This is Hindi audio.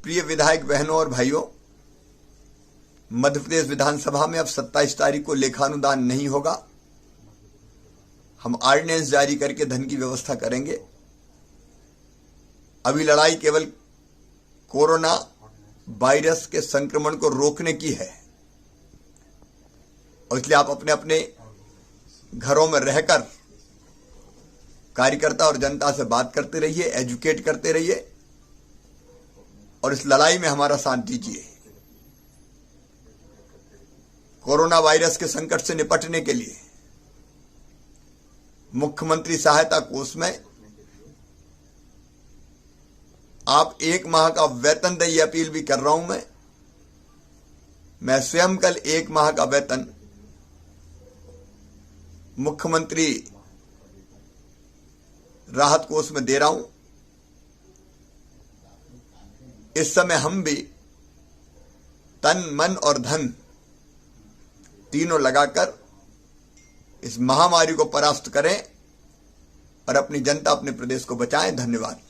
प्रिय विधायक बहनों और भाइयों, मध्य प्रदेश विधानसभा में अब 27 तारीख को लेखानुदान नहीं होगा। हम ऑर्डिनेंस जारी करके धन की व्यवस्था करेंगे। अभी लड़ाई केवल कोरोना वायरस के संक्रमण को रोकने की है और इसलिए आप अपने अपने घरों में रहकर कार्यकर्ता और जनता से बात करते रहिए, एजुकेट करते रहिए और इस लड़ाई में हमारा साथ दीजिए। कोरोना वायरस के संकट से निपटने के लिए मुख्यमंत्री सहायता कोष में आप 1 माह का वेतन दें, यह अपील भी कर रहा हूं। मैं स्वयं कल 1 माह का वेतन मुख्यमंत्री राहत कोष में दे रहा हूं। इस समय हम भी तन, मन और धन तीनों लगाकर इस महामारी को परास्त करें और अपनी जनता, अपने प्रदेश को बचाएं। धन्यवाद।